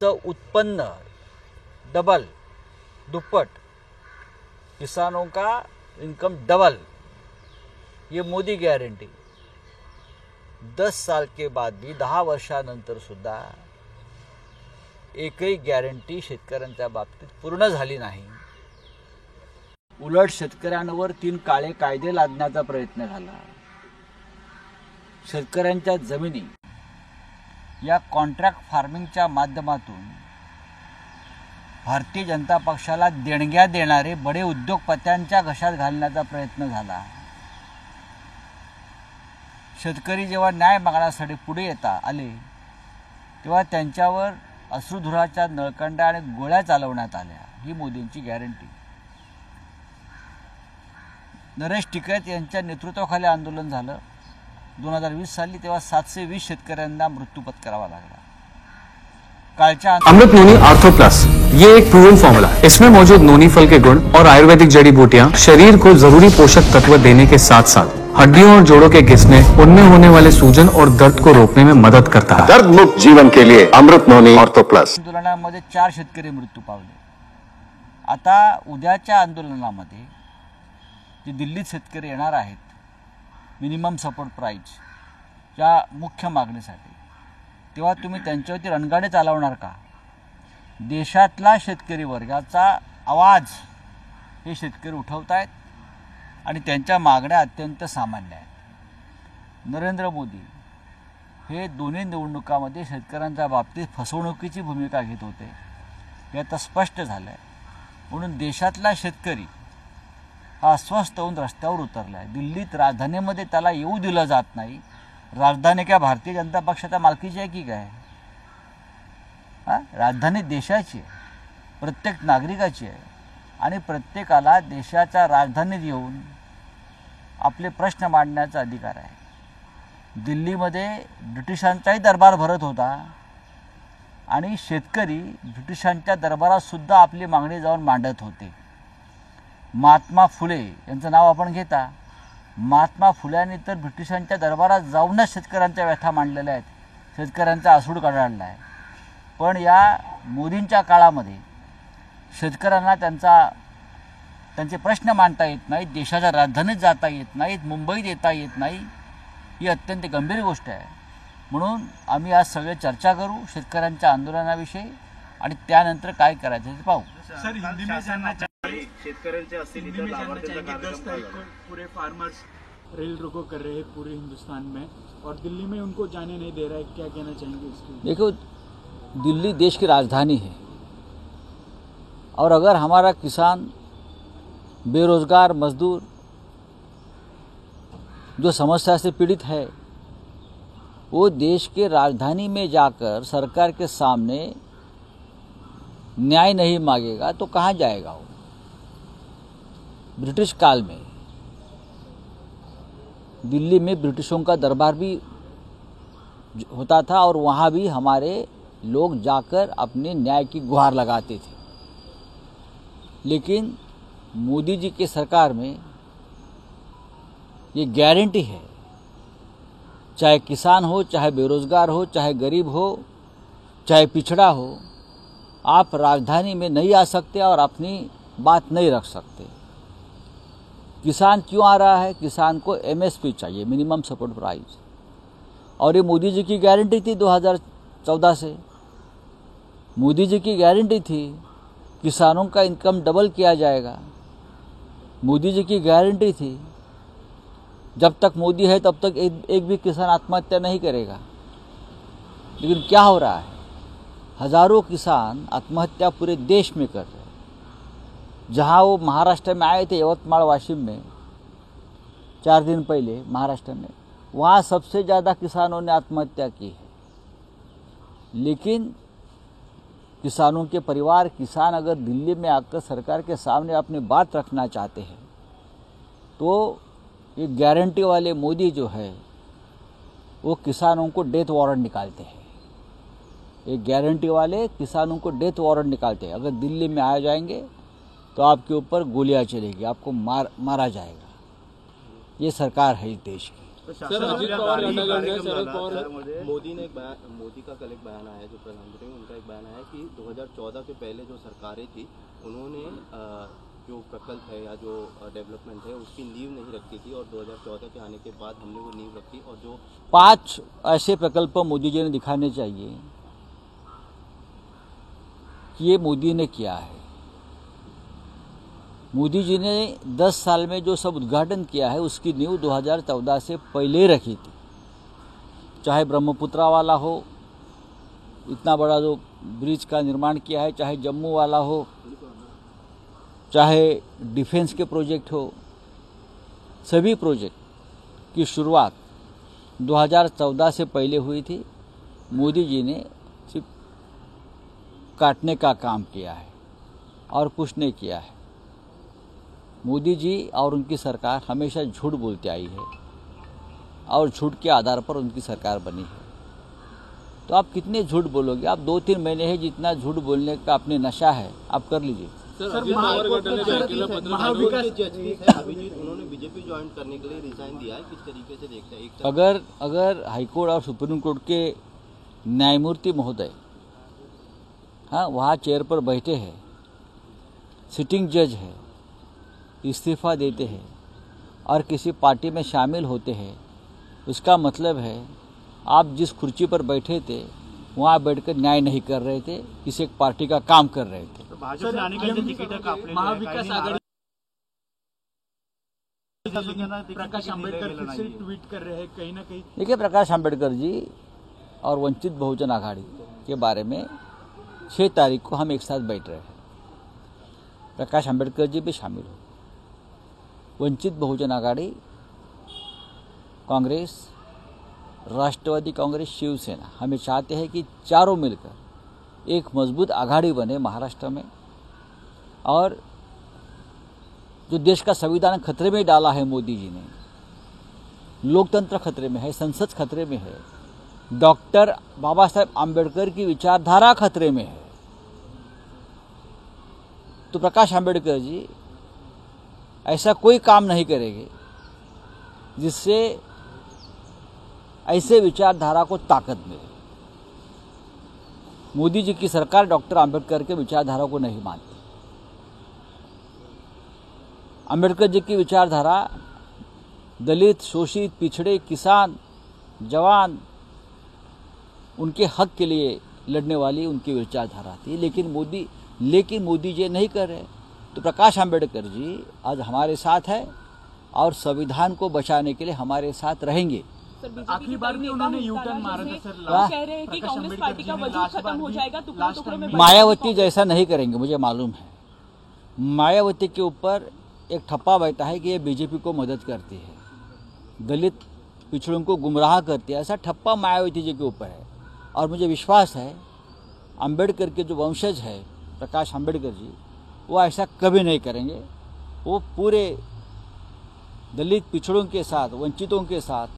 उत्पन्न डबल दुप्पट, किसानों का इनकम डबल, ये मोदी गॅरंटी 10 साल के बाद भी 10 वर्षानंतर सुद्धा एकही गॅरंटी शेतकऱ्यांच्या बाबतीत पूर्ण झाली नाही। उलट शेतकऱ्यांवर 3 काळे कायदे लादण्याचा प्रयत्न झाला। शेतकऱ्यांच्या जमिनी या कॉन्ट्रॅक्ट फार्मिंगच्या माध्यमातून भारतीय जनता पक्षाला देणग्या देणारे बडे उद्योगपत्यांच्या घशात घालण्याचा प्रयत्न झाला। शेतकरी जेव्हा न्याय मागण्यासाठी पुढे आले तेव्हा त्यांच्यावर अश्रुधुराच्या नळकांड्या आणि गोळ्या चालवण्यात आल्या। ही मोदींची गॅरंटी। नरेश टिकैत यांच्या नेतृत्वाखाली आंदोलन झालं 2020 साली, तेव्हा 720 शेतकऱ्यांना मृत्यू पत्करावा लागला। अमृत नोनी आर्थो प्लस, ये एक प्रूवन फॉर्मूला। इसमें मौजूद नोनी फल के गुण और आयुर्वेदिक जड़ी बूटियां शरीर को जरूरी पोषक तत्व देने के साथ साथ हड्डियों और जोड़ों के घिसने, उनमें होने वाले सूजन और दर्द को रोकने में मदद करता है। दर्द मुक्त जीवन के लिए अमृत नोनी आर्थो प्लस। आंदोलनामध्ये 4 शेतकरी मृत्यू पावले। आता उद्याच्या आंदोलनामध्ये जे दिल्लीत शेतकरी येणार आहेत मिनिमम सपोर्ट प्राइस या मुख्य मागणीसाठी, तेव्हा तुम्ही त्यांच्यावरती रणगाडे चालवणार का? देशातला शेतकरी वर्गाचा आवाज हे शेतकरी उठवतायत आणि त्यांच्या मागण्या अत्यंत सामान्य आहेत। नरेंद्र मोदी हे दोन्ही निवडणुकांमध्ये शेतकऱ्यांच्या बाबतीत फसवणुकीची भूमिका घेत होते, हे आता स्पष्ट झालं आहे। म्हणून देशातला शेतकरी हा अस्वस्थ होऊन रस्त्यावर उतरला आहे। दिल्लीत राजधानीमध्ये त्याला येऊ दिलं जात नाही। राजधानी क्या भारतीय जनता पक्षाच्या मालकीची आहे की काय? राजधानी देशाची आहे, प्रत्येक नागरिकाची आहे आणि प्रत्येकाला देशाच्या राजधानीत येऊन आपले प्रश्न मांडण्याचा अधिकार आहे। दिल्लीमध्ये ब्रिटिशांचाही दरबार भरत होता आणि शेतकरी ब्रिटिशांच्या दरबारात सुद्धा आपली मागणी जाऊन मांडत होते। महात्मा फुले यांचं नाव आपण घेता, महात्मा फुल्यांनी तर ब्रिटिशांच्या दरबारात जाऊनच शेतकऱ्यांच्या व्यथा मांडलेल्या आहेत, शेतकऱ्यांचा आसूड काढला आहे। पण या मोदींच्या काळामध्ये शेतकऱ्यांना त्यांचे प्रश्न मांडता येत नाहीत, देशाच्या राजधानीत जाता येत नाहीत, मुंबईत येता येत नाही, ही अत्यंत गंभीर गोष्ट आहे। म्हणून आम्ही आज सगळे चर्चा करू शेतकऱ्यांच्या आंदोलनाविषयी आणि त्यानंतर काय करायचं ते पाहू। सर, हिंदी में जानना चाहिए, शेतकऱ्यांचे असतील इतर लाभार्थ्यांचा कार्यक्रम पूरे फार्मर्स रेल रोको कर रहे हैं पूरे हिंदुस्तान में और दिल्ली में उनको जाने नहीं दे रहा है, क्या कहना चाहेंगे इसके? देखो, दिल्ली देश की राजधानी है और अगर हमारा किसान, बेरोजगार मजदूर जो समस्या से पीड़ित है वो देश के राजधानी में जाकर सरकार के सामने न्याय नहीं मांगेगा तो कहाँ जाएगा वो? ब्रिटिश काल में दिल्ली में ब्रिटिशों का दरबार भी होता था और वहाँ भी हमारे लोग जाकर अपने न्याय की गुहार लगाते थे। लेकिन मोदी जी की सरकार में ये गारंटी है, चाहे किसान हो, चाहे बेरोजगार हो, चाहे गरीब हो, चाहे पिछड़ा हो, आप राजधानी में नहीं आ सकते और अपनी बात नहीं रख सकते। किसान क्यों आ रहा है? किसान को एमएसपी चाहिए, मिनिमम सपोर्ट प्राइस, और ये मोदी जी की गारंटी थी 2014 से। मोदी जी की गारंटी थी किसानों का इनकम डबल किया जाएगा। मोदी जी की गारंटी थी जब तक मोदी है तब तक एक भी किसान आत्महत्या नहीं करेगा। लेकिन क्या हो रहा है? हजारों किसान आत्महत्या पूरे देश में कर रहे हैं। जहाँ वो महाराष्ट्र में आए थे, यवतमाल वाशिम में 4 दिन पहले महाराष्ट्र में, वहाँ सबसे ज़्यादा किसानों ने आत्महत्या की है। लेकिन किसानों के परिवार, किसान अगर दिल्ली में आकर सरकार के सामने अपनी बात रखना चाहते हैं तो ये गारंटी वाले मोदी जो है वो किसानों को डेथ वारंट निकालते हैं। ये गारंटी वाले किसानों को डेथ वारंट निकालते हैं। अगर दिल्ली में आ जाएंगे तो आपके ऊपर गोलियां चलेगी, आपको मारा जाएगा। ये सरकार है इस देश की। तो सर, शासन अजित आपल्या पवार दारी गटाकडनं कार्यक्रम शरद झाला, पवार त्यामध्ये मोदी का कल एक बयान आया जो प्रधानमंत्री उनका एक बयान आया कि 2014 के पहले जो सरकारें थी उन्होंने जो प्रकल्प है या जो डेवलपमेंट है उसकी नींव नहीं रखी थी और 2014 के आने के बाद हमने वो नींव रखी और जो 5 ऐसे प्रकल्प मोदी जी ने दिखाने चाहिए कि ये मोदी ने किया है। मोदी जी ने 10 साल में जो सब उद्घाटन किया है उसकी नींव 2014 से पहले रखी थी। चाहे ब्रह्मपुत्रा वाला हो, इतना बड़ा जो ब्रिज का निर्माण किया है, चाहे जम्मू वाला हो, चाहे डिफेंस के प्रोजेक्ट हो, सभी प्रोजेक्ट की शुरुआत 2014 से पहले हुई थी। मोदी जी ने सिर्फ काटने का काम किया है और कुछ नहीं किया है। मोदी जी और उनकी सरकार हमेशा झूठ बोलती आई है और झूठ के आधार पर उनकी सरकार बनी है। तो आप कितने झूठ बोलोगे? आप 2-3 महीने है जितना झूठ बोलने का अपने नशा है आप कर लीजिए। सर, अजित पवार गटाने जो अकेला पत्रकार जस्टिस है अभिजीत, उन्होंने बीजेपी ज्वाइन करने के लिए रिजाइन दिया है, किस तरीके से देखते हैं? अगर हाईकोर्ट और सुप्रीम कोर्ट के न्यायमूर्ति महोदय वहाँ चेयर पर बैठे हैं, सिटिंग जज है, इस्तीफा देते हैं और किसी पार्टी में शामिल होते हैं, उसका मतलब है आप जिस कुर्सी पर बैठे थे वहाँ बैठकर न्याय नहीं कर रहे थे, किसी एक पार्टी का काम कर रहे थे। भाजपने अनेकांच्या तिकीट कापले, महाविकास आघाड़ी प्रकाश आंबेडकर फिर से ट्वीट कर रहे हैं कहीं ना कहीं। देखिए, प्रकाश आंबेडकर जी और वंचित बहुजन आघाड़ी के बारे में 6 तारीख को हम एक साथ बैठ रहे हैं। प्रकाश आंबेडकर जी भी शामिल हो। वंचित बहुजन आघाड़ी, कांग्रेस, राष्ट्रवादी कांग्रेस, शिवसेना, हमें चाहते हैं कि चारों मिलकर एक मजबूत आघाड़ी बने महाराष्ट्र में। और जो देश का संविधान खतरे में डाला है मोदी जी ने, लोकतंत्र खतरे में है, संसद खतरे में है, डॉक्टर बाबा साहेब आंबेडकर की विचारधारा खतरे में है, तो प्रकाश आंबेडकर जी ऐसा कोई काम नहीं करेंगे जिससे ऐसे विचारधारा को ताकत मिले। मोदी जी की सरकार डॉक्टर आंबेडकर के विचारधारा को नहीं मानती। आंबेडकर जी की विचारधारा दलित, शोषित, पिछड़े, किसान, जवान, उनके हक के लिए लड़ने वाली उनकी विचारधारा थी। लेकिन मोदी जी नहीं कर रहे। तो प्रकाश आंबेडकर जी आज हमारे साथ है और संविधान को बचाने के लिए हमारे साथ रहेंगे। आखिरी बार भी उन्होंने यू टर्न मारा था सर। कह रहे हैं कि कांग्रेस पार्टी का वजूद खत्म हो जाएगा, टुकड़ों में मायावती जैसा नहीं करेंगे, मुझे मालूम है। मायावती के ऊपर एक ठप्पा बैठा है कि ये बीजेपी को मदद करती है, दलित पिछड़ों को गुमराह करती है, ऐसा ठप्पा मायावती जी के ऊपर है। और मुझे विश्वास है अंबेडकर के जो वंशज है प्रकाश आंबेडकर जी, वो ऐसा कभी नहीं करेंगे। वो पूरे दलित पिछड़ों के साथ, वंचितों के साथ